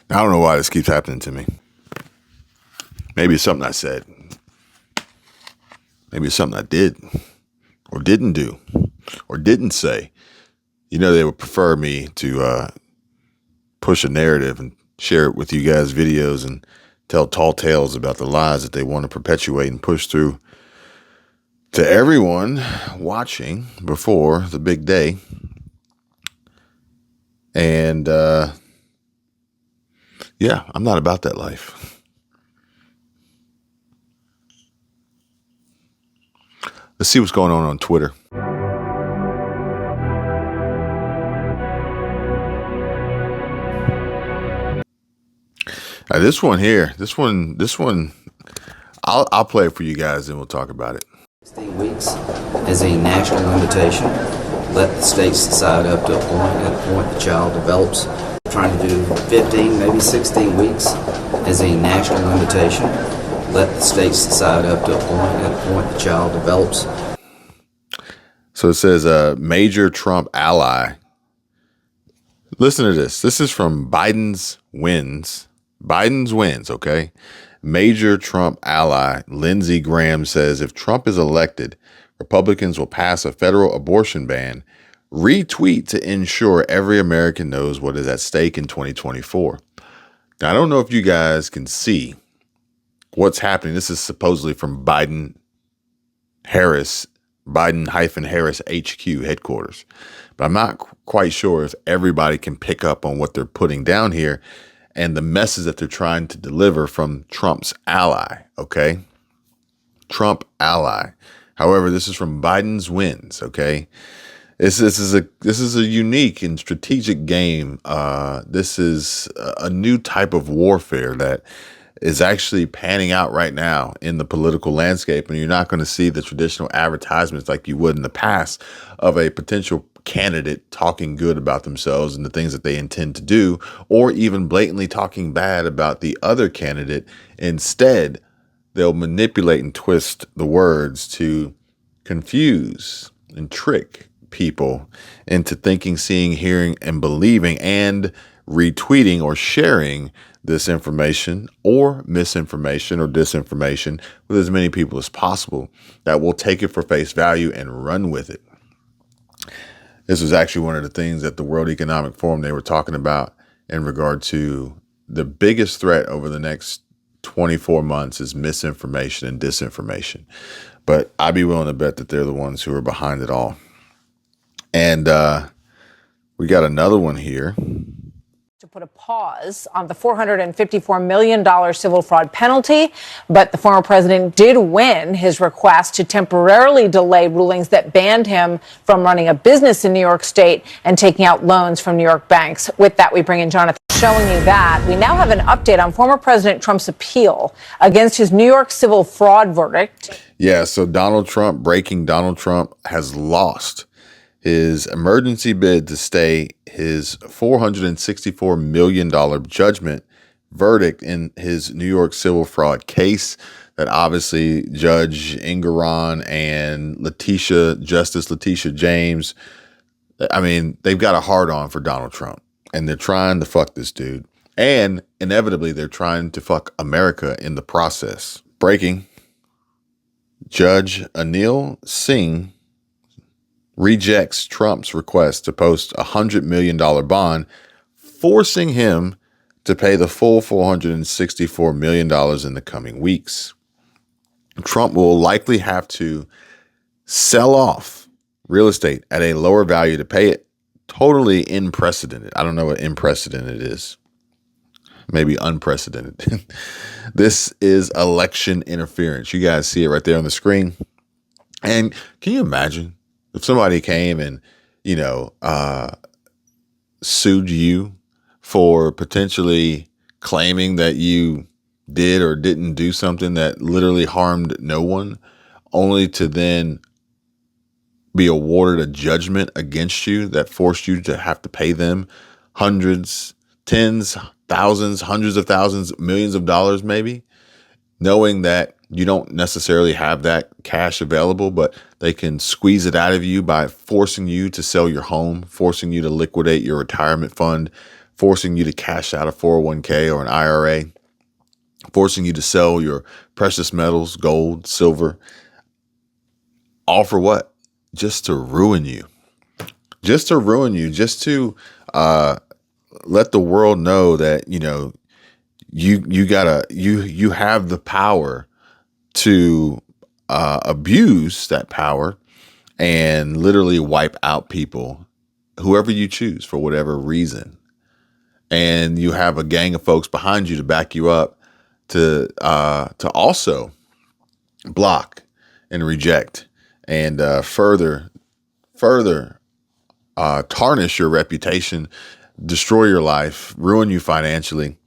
I don't know why this keeps happening to me. Maybe it's something I said. Maybe it's something I did or didn't do or didn't say. You know, they would prefer me to push a narrative and share it with you guys videos and tell tall tales about the lies that they want to perpetuate and push through to everyone watching before the big day. And yeah, I'm not about that life. Let's see what's going on Twitter. This one here, this one, I'll play it for you guys and we'll talk about it. 16 weeks is a national limitation. Let the states decide up to a point. At the point the child develops. Trying to do 15, maybe 16 weeks is a national limitation. Let the states decide up to a point. At the point the child develops. So it says a major Trump ally. Listen to this. This is from Biden's wins. Biden's wins, okay? Major Trump ally Lindsey Graham says if Trump is elected, Republicans will pass a federal abortion ban. Retweet to ensure every American knows what is at stake in 2024. Now, I don't know if you guys can see what's happening. This is supposedly from Biden-Harris HQ headquarters. But I'm not quite sure if everybody can pick up on what they're putting down here and the message that they're trying to deliver from Trump's ally, okay? Trump ally. However, this is from Biden's wins, okay? This is a unique and strategic game. This is a new type of warfare that is actually panning out right now in the political landscape, and you're not going to see the traditional advertisements like you would in the past of a potential candidate talking good about themselves and the things that they intend to do, or even blatantly talking bad about the other candidate. Instead, they'll manipulate and twist the words to confuse and trick people into thinking, seeing, hearing, and believing, and retweeting or sharing this information or misinformation or disinformation with as many people as possible that will take it for face value and run with it. This was actually one of the things that the World Economic Forum, they were talking about in regard to the biggest threat over the next 24 months is misinformation and disinformation. But I'd be willing to bet that they're the ones who are behind it all. And we got another one here. To put a pause on the $454 million civil fraud penalty, but the former president did win his request to temporarily delay rulings that banned him from running a business in New York State and taking out loans from New York banks. With that, we bring in Jonathan. Showing you that, we now have an update on former President Trump's appeal against his New York civil fraud verdict. Yeah, so Donald Trump has lost his emergency bid to stay his $464 million judgment verdict in his New York civil fraud case that obviously Judge Engoron and Justice Letitia James, I mean, they've got a hard on for Donald Trump, and they're trying to fuck this dude. And inevitably, they're trying to fuck America in the process. Breaking. Judge Anil Singh rejects Trump's request to post a $100 million bond, forcing him to pay the full $464 million in the coming weeks. Trump will likely have to sell off real estate at a lower value to pay it. Totally unprecedented. I don't know what unprecedented is. Maybe unprecedented. This is election interference. You guys see it right there on the screen. And can you imagine if somebody came and, sued you for potentially claiming that you did or didn't do something that literally harmed no one, only to then be awarded a judgment against you that forced you to have to pay them hundreds, tens, thousands, hundreds of thousands, millions of dollars maybe, knowing that you don't necessarily have that cash available, but they can squeeze it out of you by forcing you to sell your home, forcing you to liquidate your retirement fund, forcing you to cash out a 401k or an IRA, forcing you to sell your precious metals, gold, silver, all for what? Just to ruin you. Just to ruin you, just to let the world know that, you have the power to abuse that power and literally wipe out people, whoever you choose for whatever reason. And you have a gang of folks behind you to back you up to also block and reject and further tarnish your reputation, destroy your life, ruin you financially.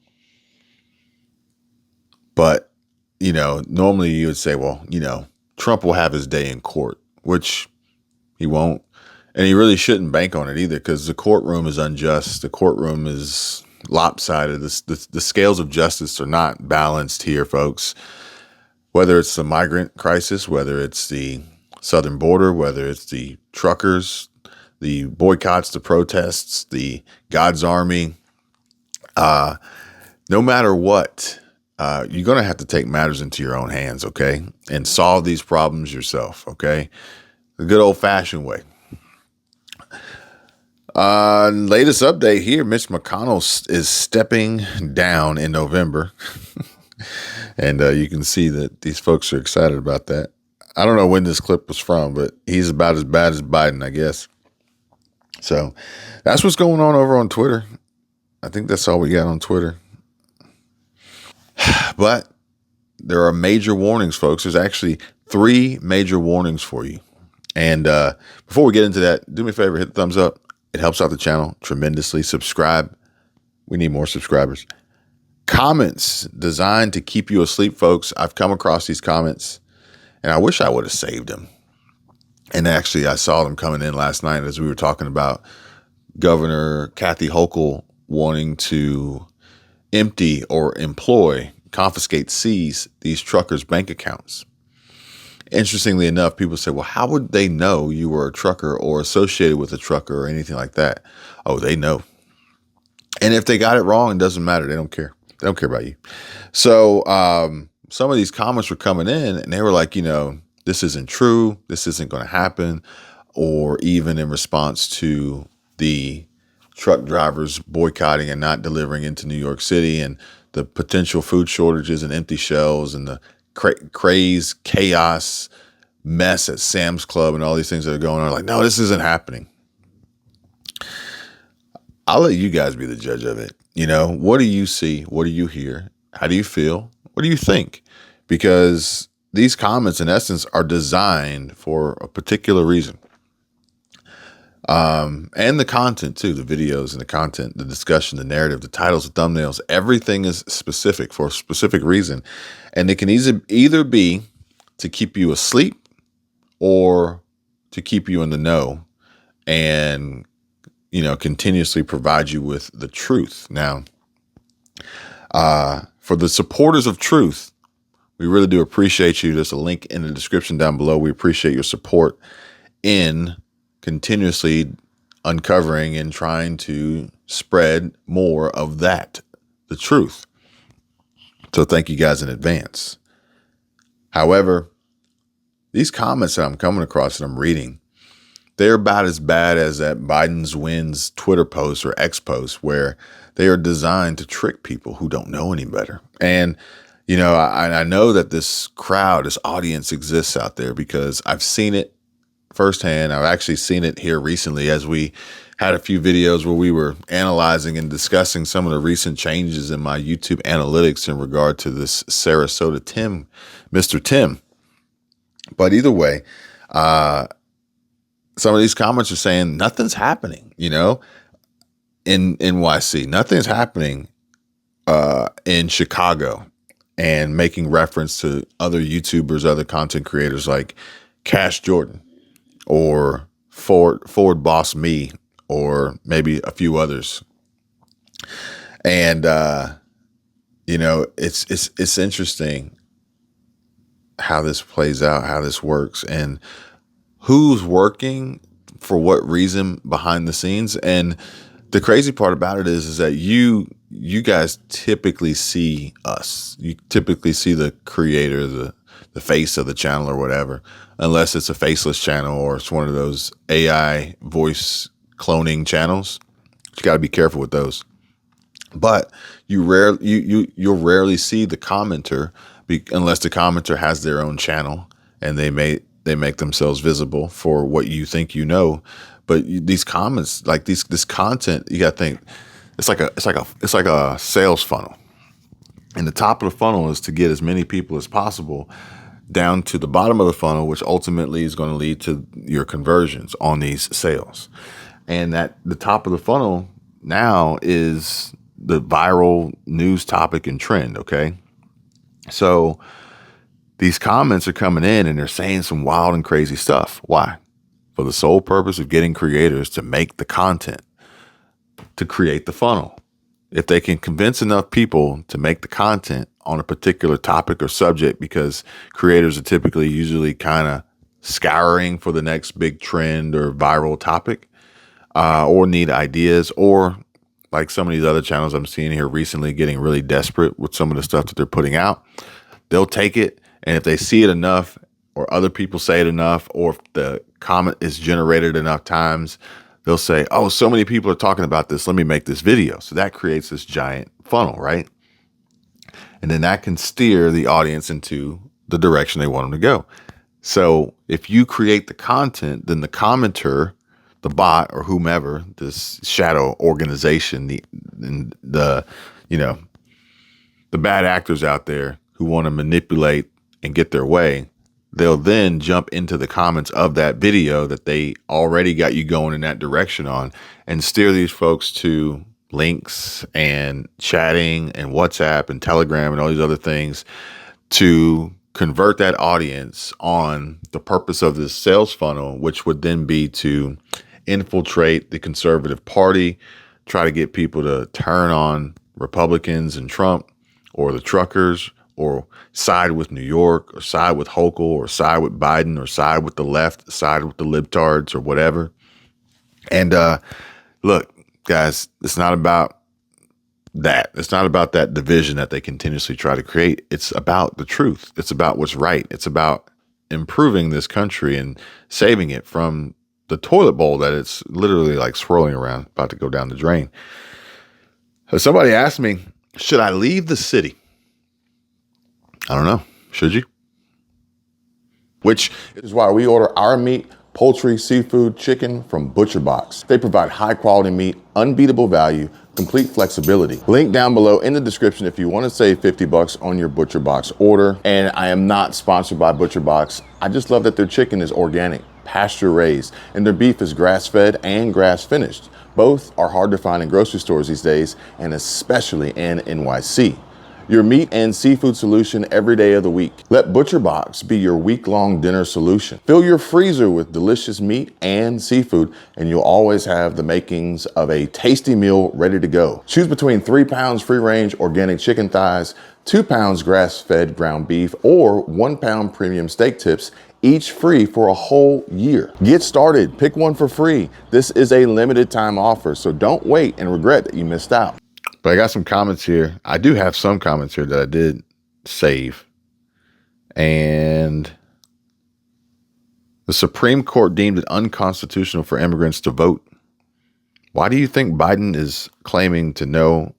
But, normally you would say, well, Trump will have his day in court, which he won't. And he really shouldn't bank on it either, because the courtroom is unjust. The courtroom is lopsided. The scales of justice are not balanced here, folks. Whether it's the migrant crisis, whether it's the southern border, whether it's the truckers, the boycotts, the protests, the God's army, no matter what, you're going to have to take matters into your own hands, okay? And solve these problems yourself, okay? The good old-fashioned way. Latest update here, Mitch McConnell is stepping down in November. And you can see that these folks are excited about that. I don't know when this clip was from, but he's about as bad as Biden, I guess. So that's what's going on over on Twitter. I think that's all we got on Twitter. But there are major warnings, folks. There's actually 3 major warnings for you. And before we get into that, do me a favor, hit the thumbs up. It helps out the channel tremendously. Subscribe. We need more subscribers. Comments designed to keep you asleep, folks. I've come across these comments, and I wish I would have saved them. And actually, I saw them coming in last night as we were talking about Governor Kathy Hochul wanting to empty or employ, confiscate, seize these truckers' bank accounts. Interestingly enough, people say, well, how would they know you were a trucker or associated with a trucker or anything like that? Oh, they know. And if they got it wrong, it doesn't matter. They don't care. They don't care about you. So some of these comments were coming in and they were like, this isn't true. This isn't going to happen. Or even in response to the truck drivers boycotting and not delivering into New York City and the potential food shortages and empty shelves and the craze, chaos, mess at Sam's Club and all these things that are going on. Like, no, this isn't happening. I'll let you guys be the judge of it. What do you see? What do you hear? How do you feel? What do you think? Because these comments, in essence, are designed for a particular reason. And the content too, the videos and the content, the discussion, the narrative, the titles, the thumbnails, everything is specific for a specific reason. And it can either be to keep you asleep or to keep you in the know and, continuously provide you with the truth. Now, for the supporters of truth, we really do appreciate you. There's a link in the description down below. We appreciate your support in continuously uncovering and trying to spread more of that, the truth. So thank you guys in advance. However, these comments that I'm coming across and I'm reading, they're about as bad as that Biden's wins Twitter post or X post, where they are designed to trick people who don't know any better. And, I know that this crowd, this audience exists out there because I've seen it firsthand. I've actually seen it here recently as we had a few videos where we were analyzing and discussing some of the recent changes in my YouTube analytics in regard to this Sarasota Tim, Mr. Tim. But either way, some of these comments are saying nothing's happening, in NYC. Nothing's happening in Chicago, and making reference to other YouTubers, other content creators like Cash Jordan or Ford Boss Me, or maybe a few others. And, it's interesting how this plays out, how this works, and who's working for what reason behind the scenes. And The crazy part about it is that you guys typically see us. You typically see the creator, the face of the channel or whatever, unless it's a faceless channel or it's one of those AI voice cloning channels. You got to be careful with those. But you'll rarely see the commenter unless the commenter has their own channel and they make themselves visible for what you think you know. But these comments, like this content, you got to think it's like a sales funnel. And the top of the funnel is to get as many people as possible down to the bottom of the funnel, which ultimately is going to lead to your conversions on these sales. And that the top of the funnel now is the viral news topic and trend. Okay. So these comments are coming in and they're saying some wild and crazy stuff. Why? For the sole purpose of getting creators to make the content, to create the funnel. If they can convince enough people to make the content on a particular topic or subject, because creators are usually kind of scouring for the next big trend or viral topic, or need ideas, or like some of these other channels I'm seeing here recently getting really desperate with some of the stuff that they're putting out, they'll take it. And if they see it enough, or other people say it enough, or if the comment is generated enough times, they'll say, oh, so many people are talking about this, let me make this video. So that creates this giant funnel, right? And then that can steer the audience into the direction they want them to go. So if you create the content, then the commenter, the bot, or whomever, this shadow organization, the bad actors out there who want to manipulate and get their way, they'll then jump into the comments of that video that they already got you going in that direction on and steer these folks to links and chatting and WhatsApp and Telegram and all these other things to convert that audience on the purpose of this sales funnel, which would then be to infiltrate the conservative party, try to get people to turn on Republicans and Trump or the truckers, or side with New York, or side with Hochul, or side with Biden, or side with the left, side with the libtards, or whatever. And look, guys, it's not about that. It's not about that division that they continuously try to create. It's about the truth. It's about what's right. It's about improving this country and saving it from the toilet bowl that it's literally like swirling around, about to go down the drain. So somebody asked me, should I leave the city? I don't know. Should you? Which is why we order our meat, poultry, seafood, chicken from Butcher Box. They provide high quality meat, unbeatable value, complete flexibility. Link down below in the description if you want to save $50 on your Butcher Box order. And I am not sponsored by Butcher Box. I just love that their chicken is organic, pasture raised, and their beef is grass fed and grass finished. Both are hard to find in grocery stores these days, and especially in NYC. Your meat and seafood solution every day of the week. Let Butcher Box be your week-long dinner solution. Fill your freezer with delicious meat and seafood, and you'll always have the makings of a tasty meal ready to go. Choose between 3 pounds free-range organic chicken thighs, 2 pounds grass-fed ground beef, or 1 pound premium steak tips, each free for a whole year. Get started, pick one for free. This is a limited time offer, so don't wait and regret that you missed out. But I got some comments here. I do have some comments here that I did save. And the Supreme Court deemed it unconstitutional for immigrants to vote. Why do you think Biden is claiming to now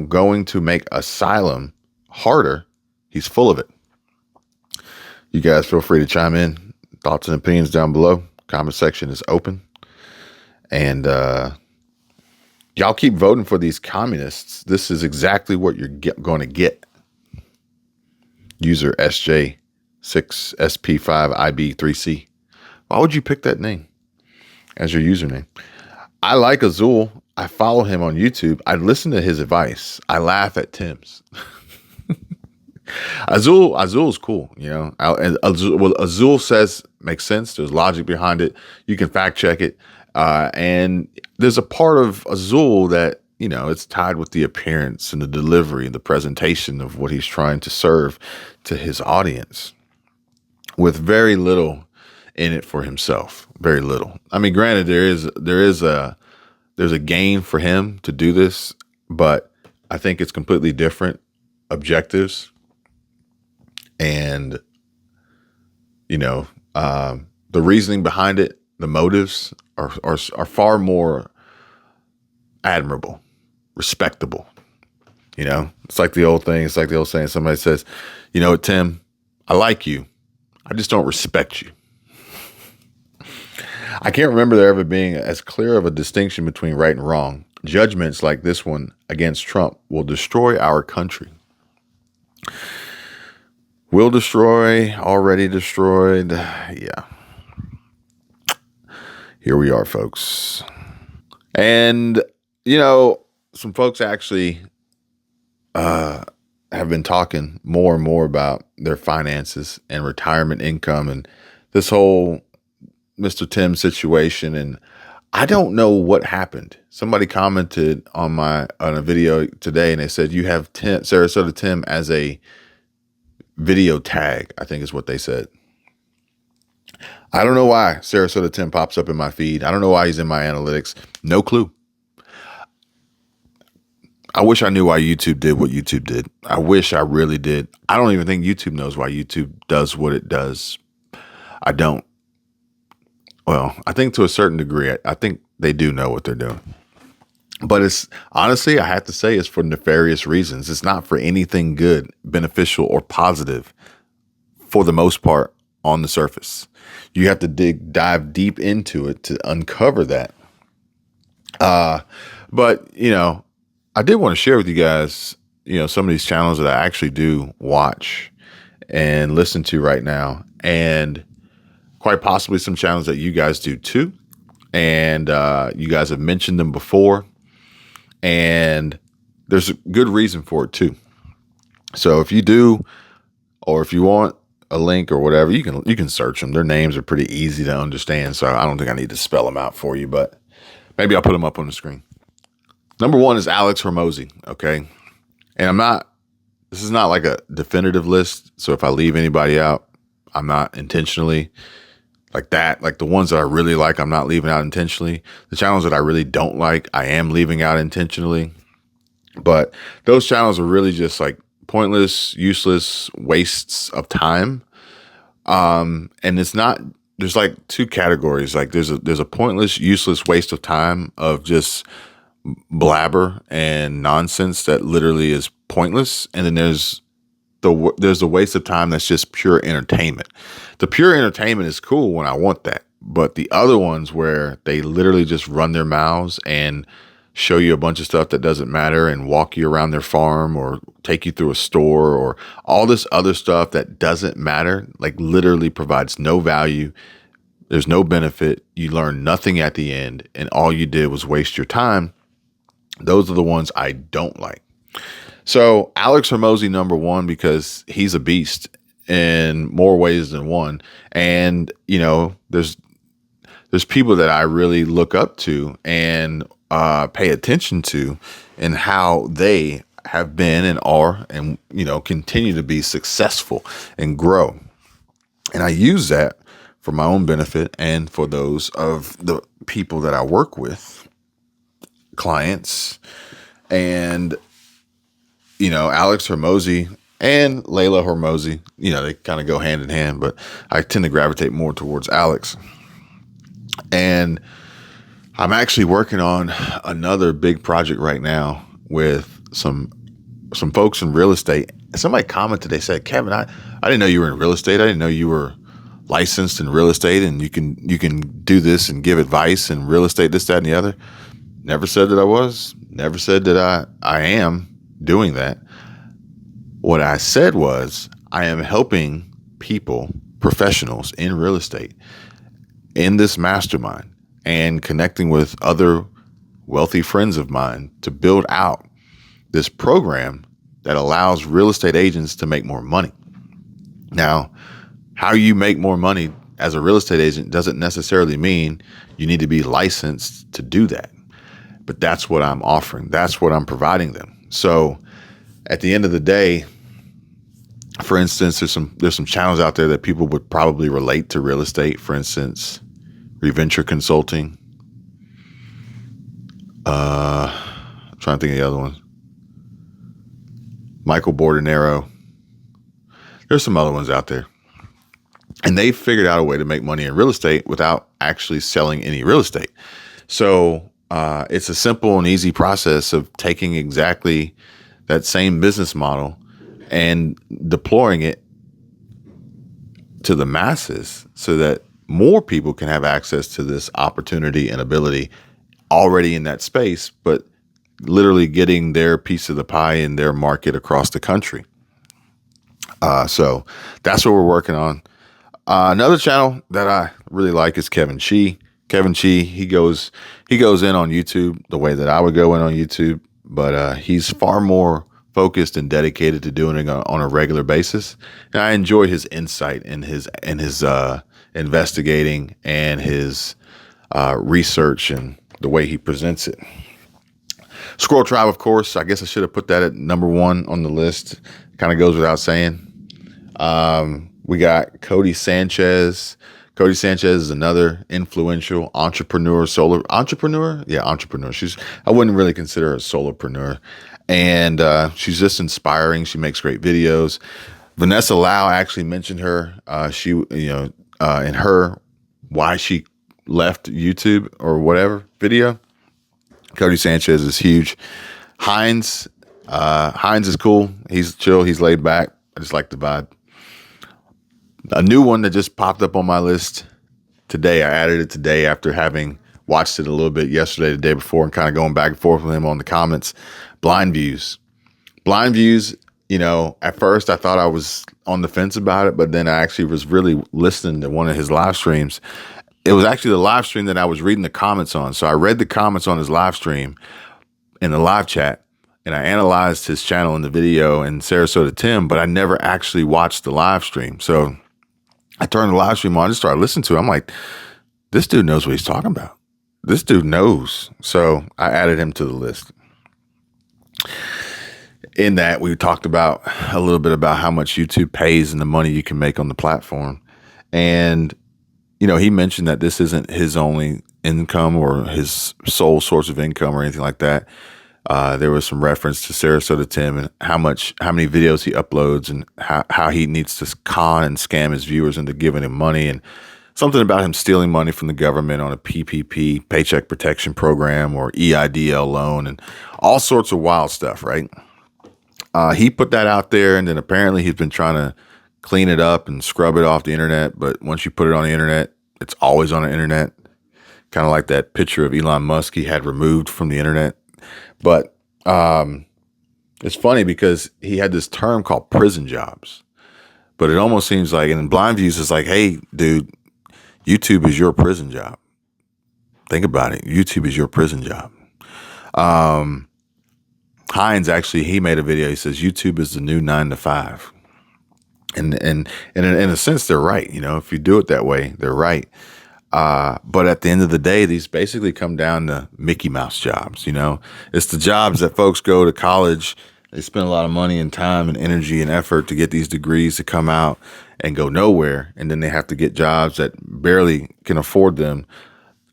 going to make asylum harder? He's full of it. You guys feel free to chime in. Thoughts and opinions down below. Comment section is open. And y'all keep voting for these communists. This is exactly what you're going to get. User SJ6SP5IB3C. Why would you pick that name as your username? I like Azul. I follow him on YouTube. I listen to his advice. I laugh at Tim's. Azul's cool, you know. And Azul says makes sense. There's logic behind it. You can fact check it. And there's a part of Azul that, you know, it's tied with the appearance and the delivery and the presentation of what he's trying to serve to his audience, with very little in it for himself. Very little. I mean, granted, there is a there's a gain for him to do this, but I think it's completely different objectives. And, the reasoning behind it, the motives are far more admirable, respectable. It's like the old thing. It's like the old saying. Somebody says, you know what, Tim, I like you. I just don't respect you. I can't remember there ever being as clear of a distinction between right and wrong. Judgments like this one against Trump will destroy our country. Will destroy, already destroyed. Yeah. Here we are, folks. And, some folks actually have been talking more and more about their finances and retirement income and this whole Mr. Tim situation. And I don't know what happened. Somebody commented on a video today, and they said you have Sarasota Tim as a video tag, I think is what they said. I don't know why Sarasota Tim pops up in my feed. I don't know why he's in my analytics. No clue. I wish I knew why YouTube did what YouTube did. I wish I really did. I don't even think YouTube knows why YouTube does what it does. I don't. Well, I think to a certain degree, I think they do know what they're doing. But it's honestly, I have to say, it's for nefarious reasons. It's not for anything good, beneficial, or positive for the most part on the surface. You have to dive deep into it to uncover that. But, I did want to share with you guys, some of these channels that I actually do watch and listen to right now, and quite possibly some channels that you guys do too. And you guys have mentioned them before, and there's a good reason for it too. So if you do, or if you want a link or whatever, you can search them. Their names are pretty easy to understand, so I don't think I need to spell them out for you, but maybe I'll put them up on the screen. Number one is Alex Hormozi, okay? And this is not like a definitive list, so if I leave anybody out, I'm not intentionally like that. Like the ones that I really like, I'm not leaving out intentionally. The channels that I really don't like, I am leaving out intentionally. But those channels are really just like pointless, useless wastes of time. And there's like two categories. Like there's a pointless, useless waste of time of just blabber and nonsense that literally is pointless, and then there's the waste of time that's just pure entertainment. The pure entertainment is cool when I want that, but the other ones where they literally just run their mouths and show you a bunch of stuff that doesn't matter and walk you around their farm or take you through a store or all this other stuff that doesn't matter, like literally provides no value. There's no benefit. You learn nothing at the end, and all you did was waste your time. Those are the ones I don't like. So Alex Hormozi, number one, because he's a beast in more ways than one. And, there's people that I really look up to and pay attention to, and how they have been and are and, continue to be successful and grow. And I use that for my own benefit and for those of the people that I work with, clients. And Alex Hormozi and Layla Hormozi, they kind of go hand in hand, but I tend to gravitate more towards Alex. And I'm actually working on another big project right now with some folks in real estate. Somebody commented, they said, Kevin, I didn't know you were in real estate. I didn't know you were licensed in real estate and you can do this and give advice in real estate, this, that, and the other. Never said that I was. Never said that I am doing that. What I said was I am helping people, professionals in real estate, in this mastermind and connecting with other wealthy friends of mine to build out this program that allows real estate agents to make more money. Now, how you make more money as a real estate agent doesn't necessarily mean you need to be licensed to do that. But that's what I'm offering. That's what I'm providing them. So at the end of the day, for instance, there's some channels out there that people would probably relate to real estate. For instance, Reventure Consulting, I'm trying to think of the other ones. Michael Bordenero. There's some other ones out there. And they figured out a way to make money in real estate without actually selling any real estate. So it's a simple and easy process of taking exactly that same business model and deploying it to the masses so that more people can have access to this opportunity and ability already in that space, but literally getting their piece of the pie in their market across the country. So that's what we're working on. Another channel that I really like is Kevin Chi. Kevin Chi, he goes in on YouTube the way that I would go in on YouTube, but he's far more focused and dedicated to doing it on a regular basis. And I enjoy his insight and his investigating and his research and the way he presents it. Squirrel Tribe, of course, I guess I should have put that at number 1 on the list. Kind of goes without saying. We got Cody Sanchez. Cody Sanchez is another influential entrepreneur, entrepreneur. I wouldn't really consider her a solopreneur. And she's just inspiring. She makes great videos. Vanessa Lau actually mentioned her. In her why she left YouTube or whatever video. Cody Sanchez is huge. Hines is cool. He's chill. He's laid back. I just like the vibe. A new one that just popped up on my list today. I added it today after having watched it a little bit yesterday, the day before, and kind of going back and forth with him on the comments. Blind Views. Blind Views, at first I thought I was on the fence about it, but then I actually was really listening to one of his live streams. It was actually the live stream that I was reading the comments on. So I read the comments on his live stream in the live chat, and I analyzed his channel in the video and Sarasota Tim, but I never actually watched the live stream. So I turned the live stream on and started listening to it. I'm like, this dude knows what he's talking about. This dude knows. So I added him to the list. In that, we talked about a little bit about how much YouTube pays and the money you can make on the platform. And, he mentioned that this isn't his only income or his sole source of income or anything like that. There was some reference to Sarasota Tim and how many videos he uploads and how he needs to con and scam his viewers into giving him money, and something about him stealing money from the government on a PPP, Paycheck Protection Program, or EIDL loan, and all sorts of wild stuff, right? He put that out there, and then apparently he's been trying to clean it up and scrub it off the internet. But once you put it on the internet, it's always on the internet. Kind of like that picture of Elon Musk he had removed from the internet. But it's funny because he had this term called prison jobs. But it almost seems like, and in Blind Views, it's like, hey, dude, YouTube is your prison job. Think about it. YouTube is your prison job. Hines, actually, he made a video. He says, YouTube is the new 9 to 5. And in a sense, they're right. If you do it that way, they're right. But at the end of the day, these basically come down to Mickey Mouse jobs. It's the jobs that folks go to college. They spend a lot of money and time and energy and effort to get these degrees to come out and go nowhere. And then they have to get jobs that barely can afford them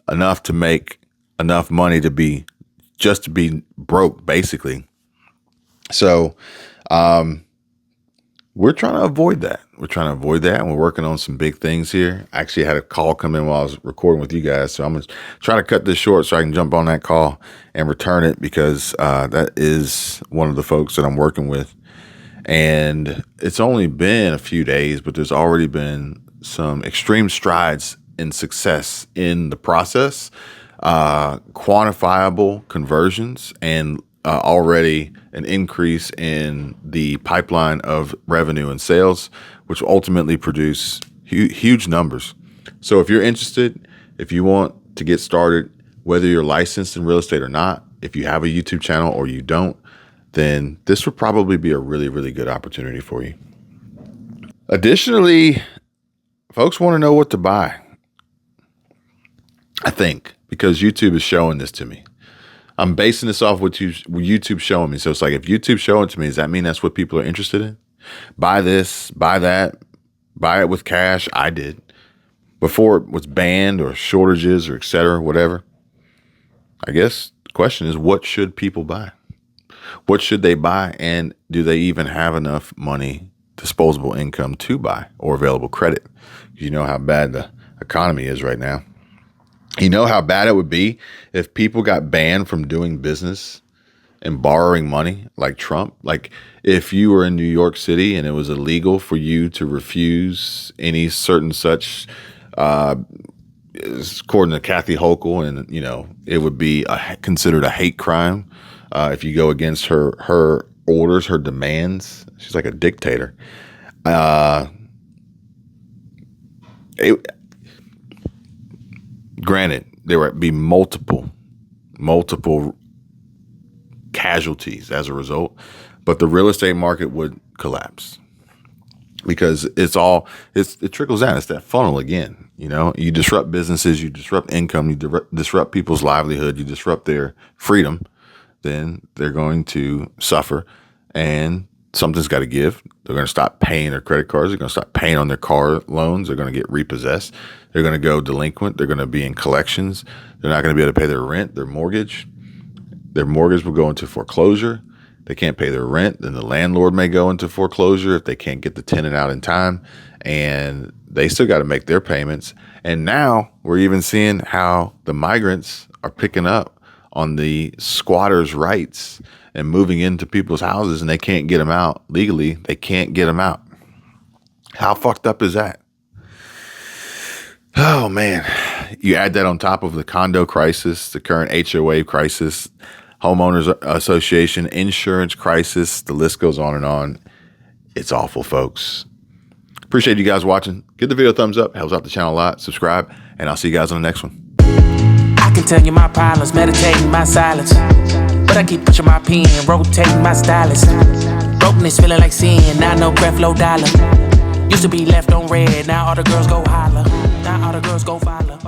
enough to make enough money to be broke, basically. So, we're trying to avoid that. And we're working on some big things here. I actually had a call come in while I was recording with you guys. So I'm going to try to cut this short so I can jump on that call and return it, because that is one of the folks that I'm working with. And it's only been a few days, but there's already been some extreme strides in success in the process, quantifiable conversions, and already an increase in the pipeline of revenue and sales, which ultimately produce huge numbers. So if you're interested, if you want to get started, whether you're licensed in real estate or not, if you have a YouTube channel or you don't, then this would probably be a really, really good opportunity for you. Additionally, folks want to know what to buy, I think, because YouTube is showing this to me. I'm basing this off what YouTube showing me. So it's like, if YouTube's showing it to me, does that mean that's what people are interested in? Buy this, buy that, buy it with cash. I did. Before it was banned or shortages or et cetera, whatever. I guess question is, what should people buy? What should they buy? And do they even have enough money, disposable income to buy, or available credit? You know how bad the economy is right now. You know how bad it would be if people got banned from doing business and borrowing money like Trump. Like if you were in New York City and it was illegal for you to refuse any certain such, according to Kathy Hochul, and it would be considered a hate crime if you go against her orders, her demands. She's like a dictator. Granted, there would be multiple casualties as a result, but the real estate market would collapse because it trickles down. It's that funnel again. You disrupt businesses, you disrupt income, you disrupt people's livelihood, you disrupt their freedom, then they're going to suffer, and something's got to give. They're going to stop paying their credit cards. They're going to stop paying on their car loans. They're going to get repossessed. They're going to go delinquent. They're going to be in collections. They're not going to be able to pay their rent, their mortgage. Their mortgage will go into foreclosure. They can't pay their rent. Then the landlord may go into foreclosure if they can't get the tenant out in time. And they still got to make their payments. And now we're even seeing how the migrants are picking up on the squatters' rights and moving into people's houses, and they can't get them out legally. They can't get them out. How fucked up is that? Oh, man. You add that on top of the condo crisis, the current HOA crisis, homeowners association, insurance crisis. The list goes on and on. It's awful, folks. Appreciate you guys watching. Give the video a thumbs up. Helps out the channel a lot. Subscribe, and I'll see you guys on the next one. I can tell you my problems, meditating my silence. But I keep pushing my pen, rotating my stylus. Brokenness feeling like sin, now no breath, low dollar. Used to be left on red, now all the girls go holler. Now all the girls go follow.